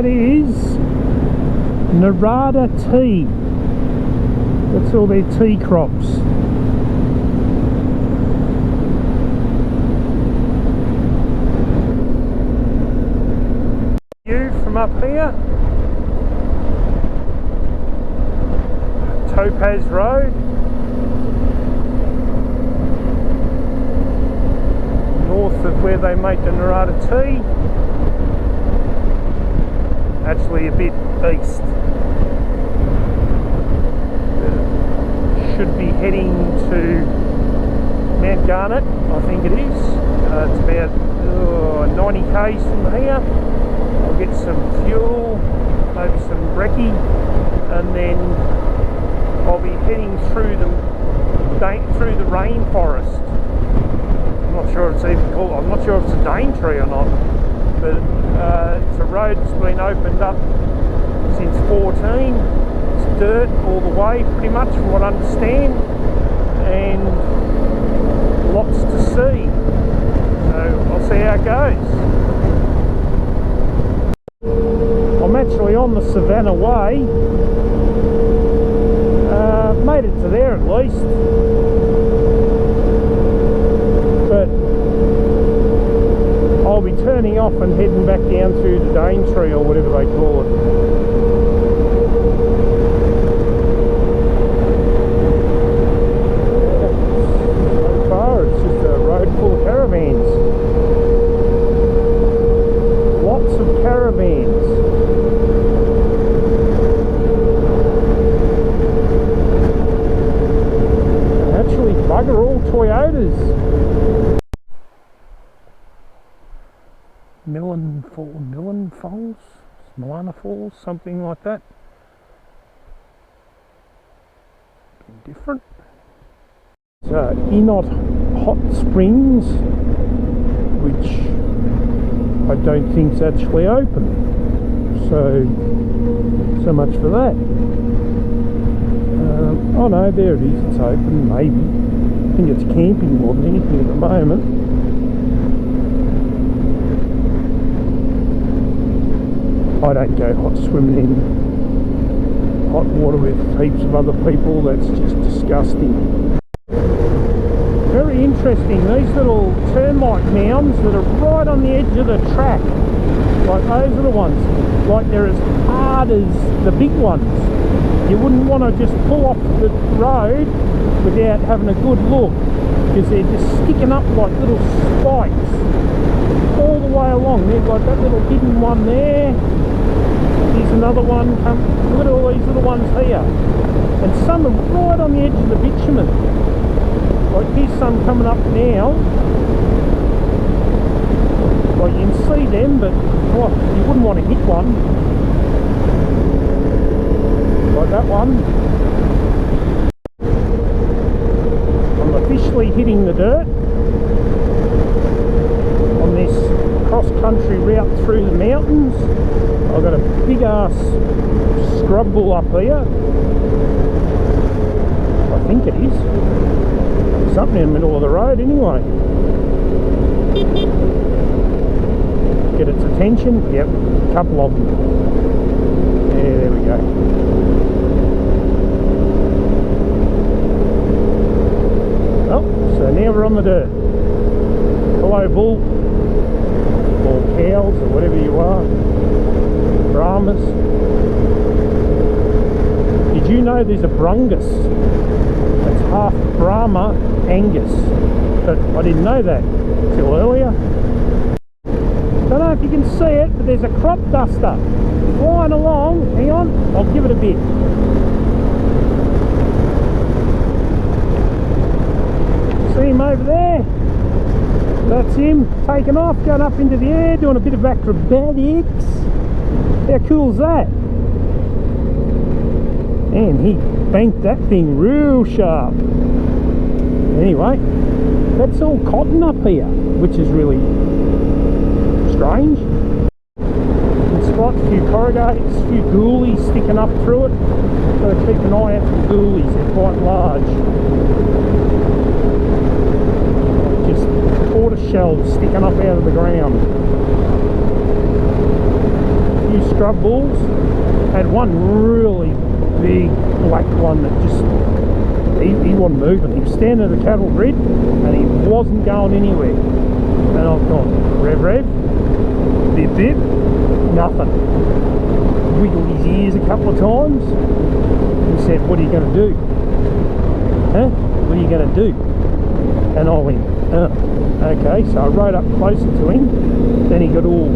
that is Narada tea. That's all their tea crops. View from up here. Topaz Road. North of where they make the Narada tea. Actually a bit east. Should be heading to Mount Garnet, I think it is. It's about 90 k's from here. I'll get some fuel, maybe some brekkie, and then I'll be heading through the rainforest. I'm not sure it's even called. I'm not sure if it's a Daintree or not, but it's a road that's been opened up since 14. It's dirt all the way, pretty much, from what I understand, and lots to see. So I'll see how it goes. I'm actually on the Savannah Way. Made it to there at least. But I'll be turning off and heading back down through the Daintree or whatever they call it. So far it's just a road full of caravans. Lots of caravans. Actually, bugger all Toyotas. Millen Falls, Milana Falls, something like that. Different. So, Enot Hot Springs, which I don't think's actually open. So much for that. Oh no, there it is, it's open, maybe. I think it's camping more than anything at the moment. I don't go hot swimming in hot water with heaps of other people, that's just disgusting. Very interesting, these little termite mounds that are right on the edge of the track. Like those are the ones, like they're as hard as the big ones. You wouldn't want to just pull off the road without having a good look, because they're just sticking up like little spikes all the way along. There's like that little hidden one there. Here's another one. Look at all these little ones here. And some are right on the edge of the bitumen. Like here's some coming up now. Like you can see them, but oh, you wouldn't want to hit one. Like that one. I'm officially hitting the dirt on this cross-country route through the mountains. I've got a big ass scrub bull up here. I think it is. There's something in the middle of the road anyway. Get its attention. Yep, a couple of them. Yeah, there we go. So now we're on the dirt. Hello bull, or cows, or whatever you are, Brahmas. Did you know there's a Brungus that's half Brahma Angus? But I didn't know that till earlier. Don't know if you can see it, but there's a crop duster flying along. Hang on, I'll give it a bit. See him over there? That's him taking off, going up into the air, doing a bit of acrobatics. How cool is that? And he banked that thing real sharp. Anyway, that's all cotton up here, which is really strange. You can spot a few corrugators, a few ghoulies sticking up through it. So keep an eye out for ghoulies, they're quite large. Shells sticking up out of the ground. A few few scrub bulls. Had one really big black one that just, he wasn't moving. He was standing at the cattle grid and he wasn't going anywhere. And I've gone, rev, bip, bip, nothing. Wiggled his ears a couple of times. He said, what are you going to do? Huh? What are you going to do? And I went, okay. So I rode up closer to him. Then he got all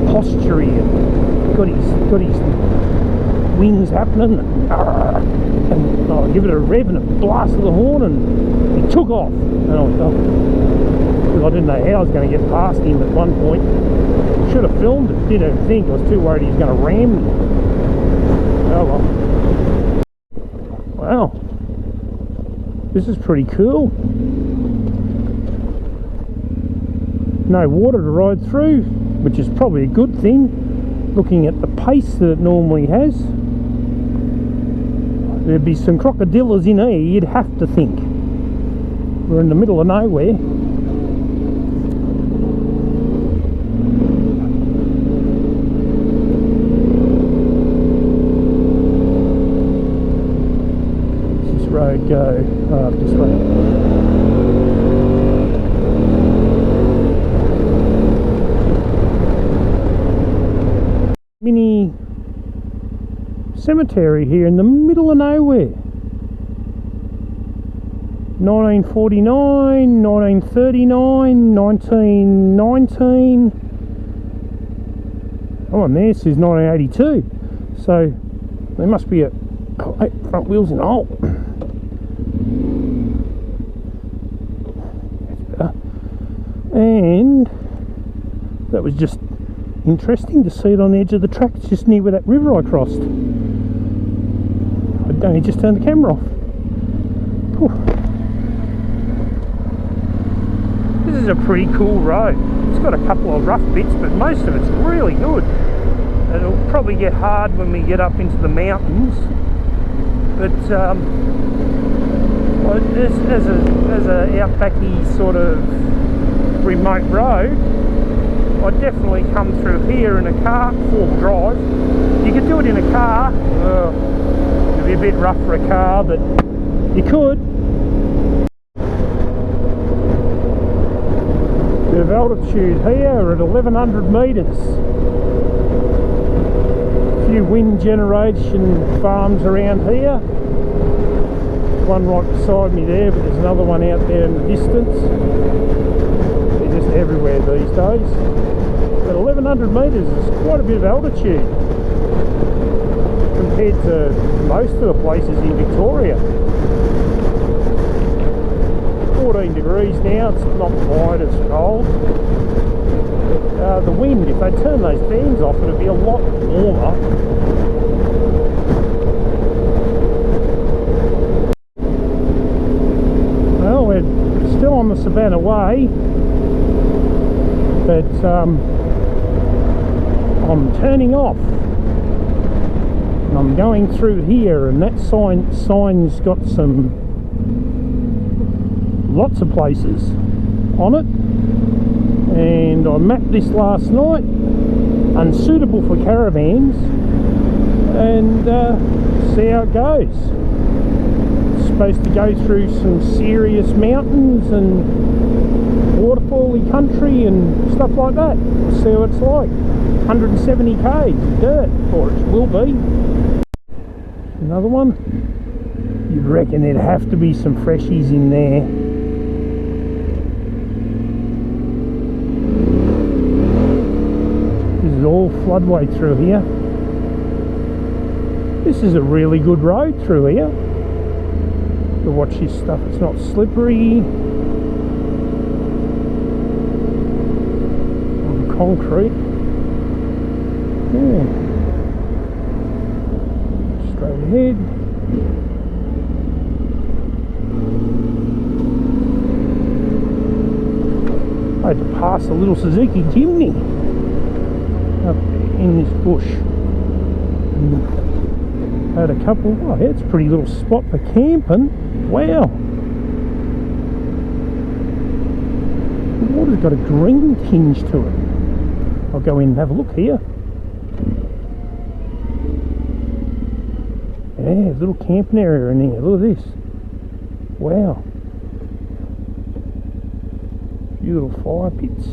postury and got his wings happening. And I give it a rev and it blasted the horn and he took off. And I went, because I didn't know how I was going to get past him at one point. Should have filmed it. Didn't think. I was too worried he was going to ram me. Oh well. Wow. This is pretty cool. No water to ride through, which is probably a good thing, looking at the pace that it normally has. There'd be some crocodillas in here, you'd have to think. We're in the middle of nowhere. Does this road go this way? Mini cemetery here in the middle of nowhere. 1949, 1939, 1919. Oh, and there says 1982. So there must be a front wheels in the hole. That's better. And that was just interesting to see it on the edge of the track. It's just near where that river I crossed. I only just turned the camera off. Whew. This is a pretty cool road. It's got a couple of rough bits, but most of it's really good. It'll probably get hard when we get up into the mountains, but as a outbacky sort of remote road, I'd definitely come through here in a car, four-wheel drive. You could do it in a car. It'd be a bit rough for a car, but you could. Bit of altitude here at 1100 metres. A few wind generation farms around here. One right beside me there, but there's another one out there in the distance. They're just everywhere these days. But 1100 metres is quite a bit of altitude compared to most of the places in Victoria. 14 degrees now, it's not quite as cold. The wind, if they turn those fans off, it'll be a lot warmer. Well, we're still on the Savannah Way, but I'm turning off and I'm going through here, and that sign's got lots of places on it, and I mapped this last night, unsuitable for caravans, and see how it goes. It's supposed to go through some serious mountains and waterfally country and stuff like that. We'll see what it's like. 170 k's of dirt, or it will be. Another one. You'd reckon there'd have to be some freshies in there. This is all floodway through here. This is a really good road through here. To watch this stuff, it's not slippery. On concrete. Yeah. Straight ahead. I had to pass a little Suzuki Jimny up in this bush. And had a couple. Oh, yeah, it's a pretty little spot for camping. Wow. The water's got a green tinge to it. I'll go in and have a look here. Yeah, little camping area in here. Look at this. Wow. Few little fire pits.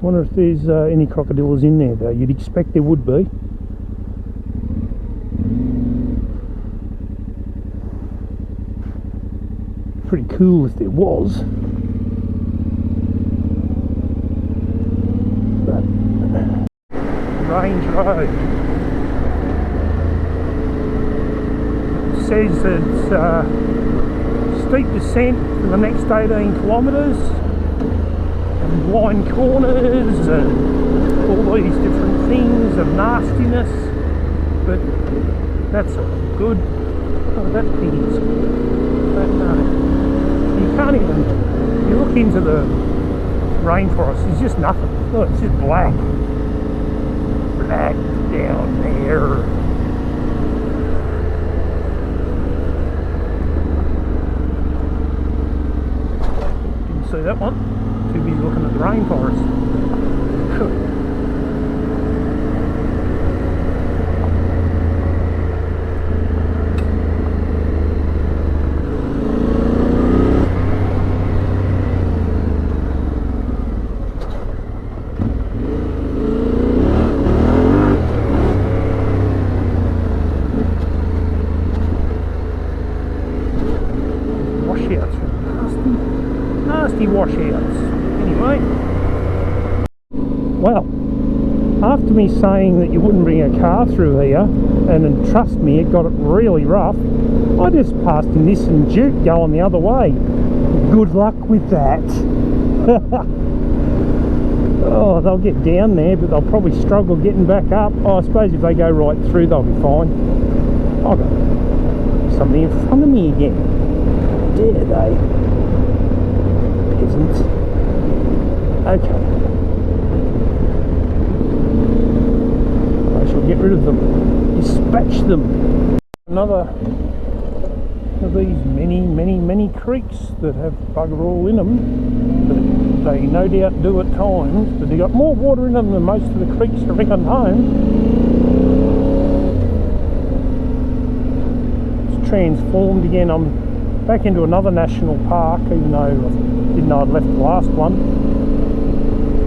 Wonder if there's any crocodiles in there though. You'd expect there would be. Pretty cool if there was. But Range Road. It says it's steep descent for the next 18 kilometres, and blind corners, and all these different things of nastiness. But that's all good. Oh, that thing is. But no. You can't even, you look into the rainforest, it's just nothing. Look, it's just black. Black down there. Didn't see that one. Too busy looking at the rainforest. Nasty washouts. Anyway, well, after me saying that you wouldn't bring a car through here, and trust me, it got it really rough, I just passed in this and Duke going the other way. Good luck with that. Oh, they'll get down there, but they'll probably struggle getting back up. Oh, I suppose if they go right through, they'll be fine. I've got something in front of me again. Dare they? Peasants. Okay. I shall get rid of them. Dispatch them. Another of these many creeks that have bugger all in them. That they no doubt do at times, but they've got more water in them than most of the creeks around home. It's transformed again. I'm back into another national park, even though I didn't know I'd left the last one.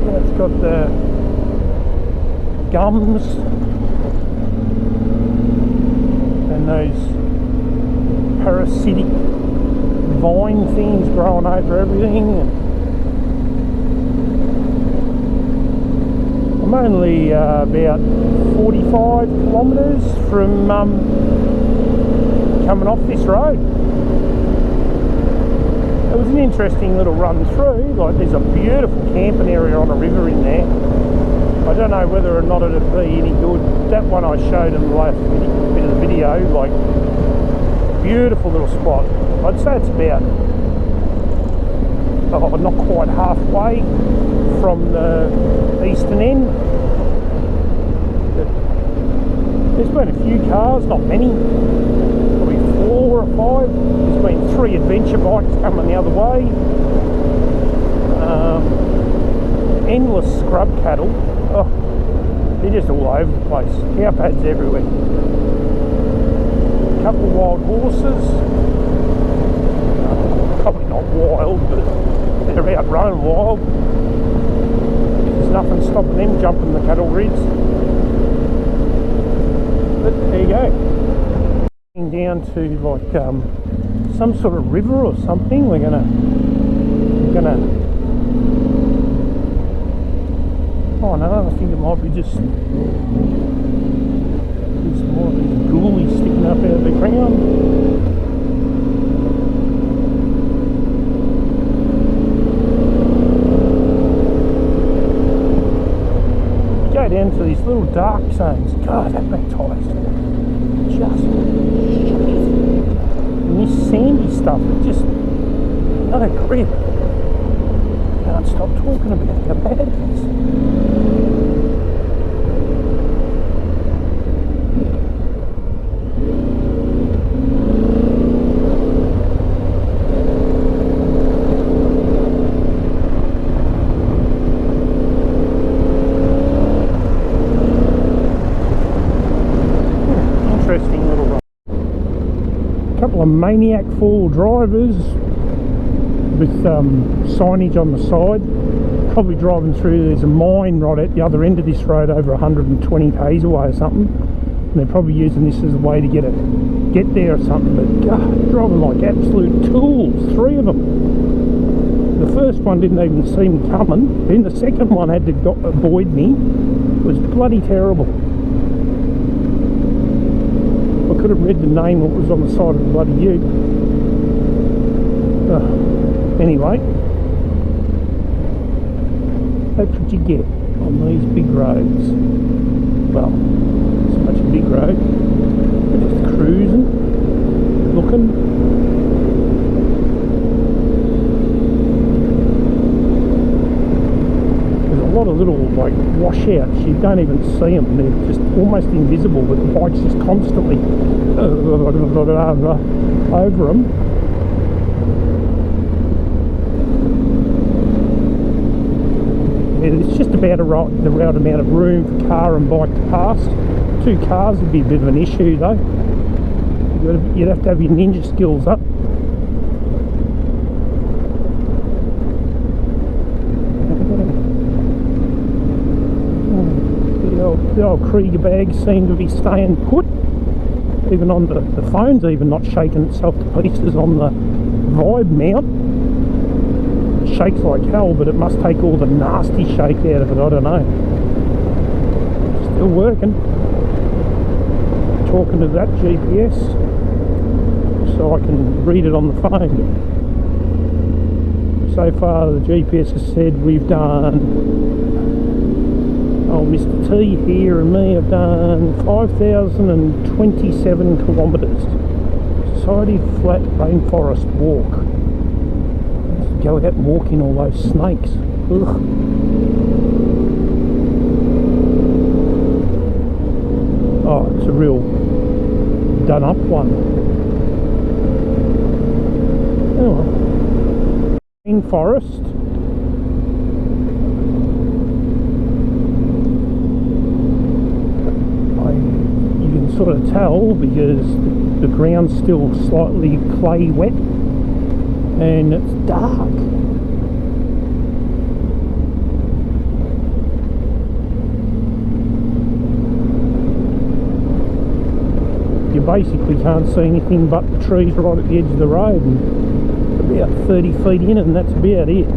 Yeah, it's got the gums and those parasitic vine things growing over everything. I'm only about 45 kilometres from coming off this road. It was an interesting little run through. Like, there's a beautiful camping area on a river in there. I don't know whether or not it'd be any good. That one I showed in the last bit of the video, like, beautiful little spot. I'd say it's about not quite halfway from the eastern end. But there's been a few cars, not many, probably 4 or 5. There's been 3 adventure bikes coming the other way. Endless scrub cattle. Oh, they're just all over the place. Cow pads everywhere. A couple of wild horses. Probably not wild, but they're out running wild. There's nothing stopping them jumping the cattle grids. But there you go. Down to like some sort of river or something. We're gonna oh no, I think it might be just there's more of these ghoulies sticking up out of the ground. You go down to these little dark zones. God, that baptised. Just shit. And this sandy stuff, it just no grip. Can't stop talking about how bad it is. Interesting of maniac four-wheel drivers with signage on the side, probably driving through. There's a mine right at the other end of this road, over 120 k's away or something, and they're probably using this as a way to get there or something. But God, driving like absolute tools, three of them. The first one didn't even see me coming, then the second one had to avoid me. It was bloody terrible. I could have read the name that was on the side of the bloody ute. Anyway, that's what you get on these big roads. Well, it's not much a big road. We're just cruising, looking. There's a lot of little like washouts. You don't even see them. They're just almost invisible, but the bike's just constantly over them. It's just about the right amount of room for car and bike to pass. Two cars would be a bit of an issue though. You'd have to have your ninja skills up. The old Krieger bags seem to be staying put. Even on the phone's even not shaking itself to pieces on the Vibe mount. Shakes like hell, but it must take all the nasty shake out of it. I don't know. Still working. Talking to that GPS so I can read it on the phone. So far the GPS has said we've done, Mr. T here and me have done 5,027 kilometres. Society Flat Rainforest Walk. Go out and walk in all those snakes. Ugh. Oh, it's a real done up one. Oh well. Rainforest. You can sort of tell because the ground's still slightly clay wet. And it's dark. You basically can't see anything but the trees right at the edge of the road, and about 30 feet in, and that's about it.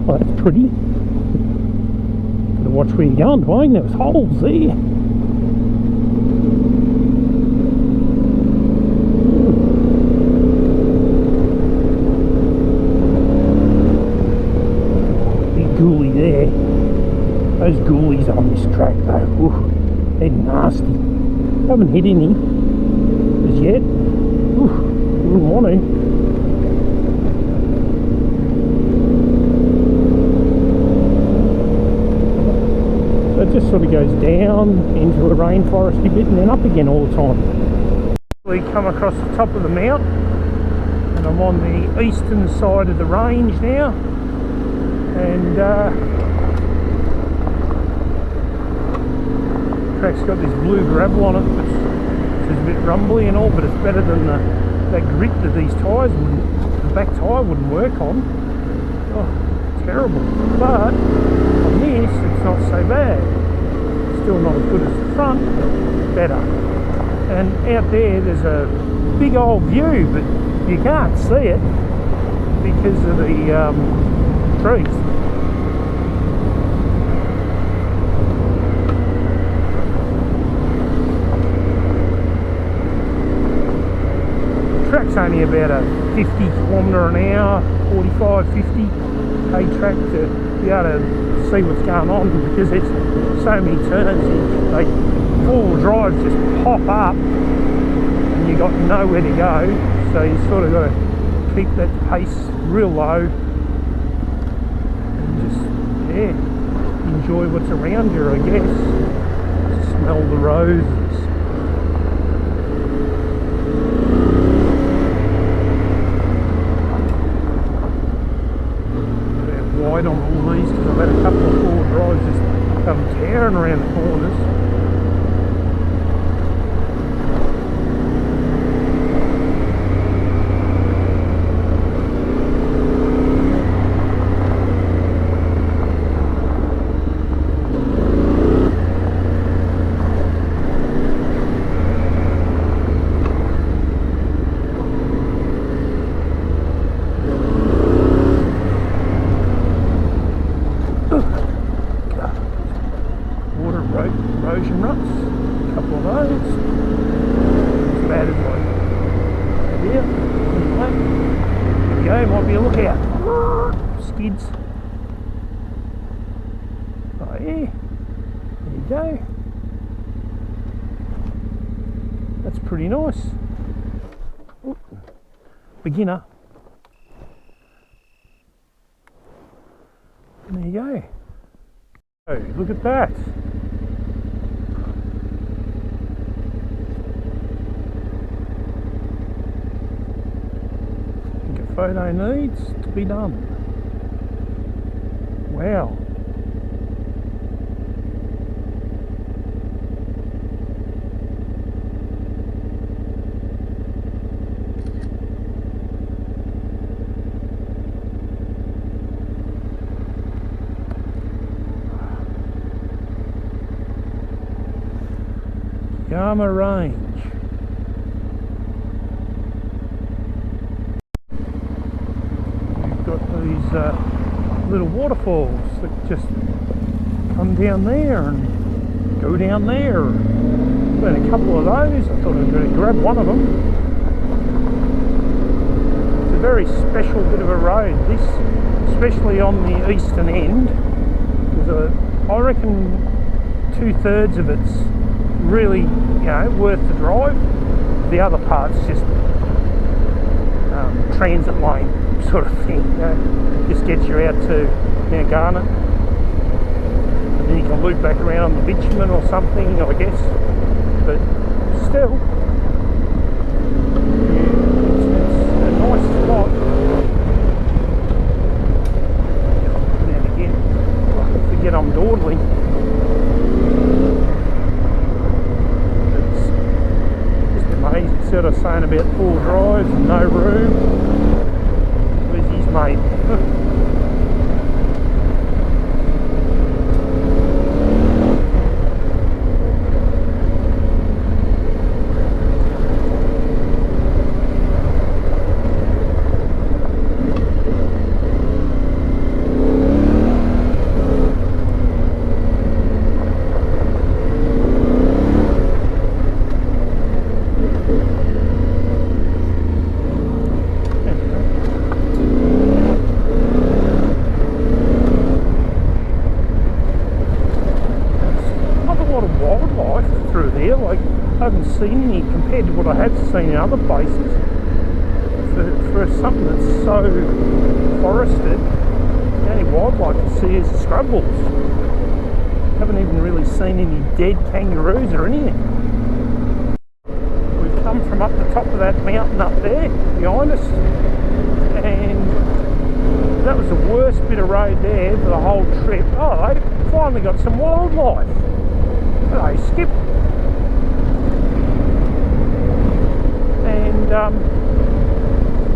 Oh, that's pretty. Gotta watch where you're going, Dwayne. There's holes there. Big ghoulie there. Those ghoulies on this track though, ooh, they're nasty. Haven't hit any as yet. Ooh, wouldn't want to. It just sort of goes down into a rainforesty bit and then up again all the time. We come across the top of the mount and I'm on the eastern side of the range now, and track's got this blue gravel on it which is a bit rumbly and all, but it's better than that grit that these tyres wouldn't, the back tyre wouldn't work on. Oh, terrible. But on this it's not so bad. Still not as good as the front, better. And out there's a big old view, but you can't see it because of the trees. The track's only about a 50 kilometre an hour, 45, 50 k track to be able to see what's going on, because there's so many turns. They four-wheel drives just pop up and you got nowhere to go, so you sort of got to keep that pace real low and just enjoy what's around you, I guess. Smell the roses. wide on all these because I've had a couple of four drives just come tearing around the corners. Erosion ruts, a couple of those, as bad as like here, anyway, there we go, might be a lookout, skids, oh yeah, there you go, that's pretty nice. Ooh, beginner, there you go, oh look at that. Photo needs to be done. Wow. Yama Range. These little waterfalls that just come down there and go down there. But a couple of those, I thought I'd better grab one of them. It's a very special bit of a road, this, especially on the eastern end, because I reckon 2/3 of it's really, you know, worth the drive. The other part's just transit lane sort of thing, you know, just gets you out to Mount Garnet and then you can loop back around on the bitumen or something, I guess, but still, yeah, it's a nice spot. And again, I forget I'm dawdling. It's just amazing, sort of saying about 4 drives and no room. Mate. I haven't seen any compared to what I have seen in other places. For something that's so forested, the only wildlife you see is the scrub wolves. Haven't even really seen any dead kangaroos or anything. We've come from up the top of that mountain up there behind us, and that was the worst bit of road there for the whole trip. Oh, they finally got some wildlife. They skipped. And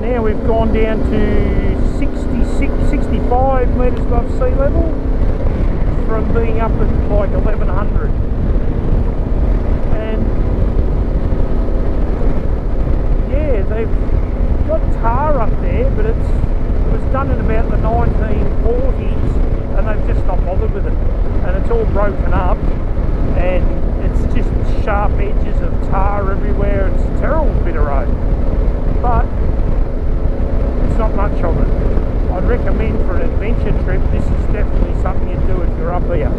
now we've gone down to 65 metres above sea level from being up at like 1100. And yeah, they've got tar up there, but it was done in about the 1940s and they've just not bothered with it. And it's all broken up and it's just sharp edges of tar everywhere. It's a terrible bit of road, but it's not much of it. I'd recommend for an adventure trip, this is definitely something you'd do if you're up here.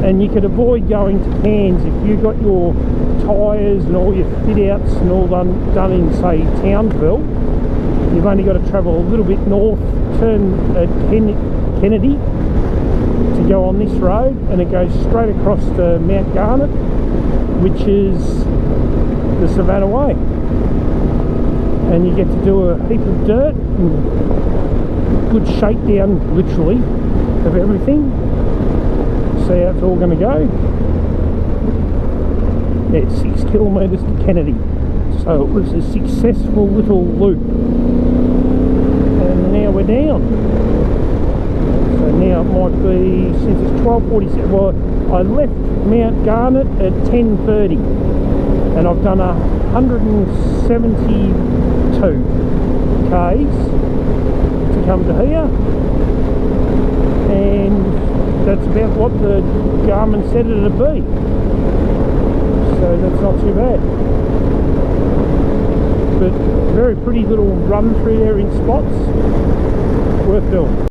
And you could avoid going to Cairns if you got your tyres and all your fit outs and all done in, say, Townsville. You've only got to travel a little bit north, turn at Kennedy to go on this road, and it goes straight across to Mount Garnet, which is the Savannah Way, and you get to do a heap of dirt and good shakedown, literally, of everything. See how it's all going to go. Yeah, it's 6 kilometres to Kennedy, so it was a successful little loop. And now we're down. So now it might be, since it's 12:47. Well, I left Mount Garnet at 10:30, and I've done 172 k's to come to here, and that's about what the Garmin said it'd be. So that's not too bad. But very pretty little run through there in spots. Worth doing.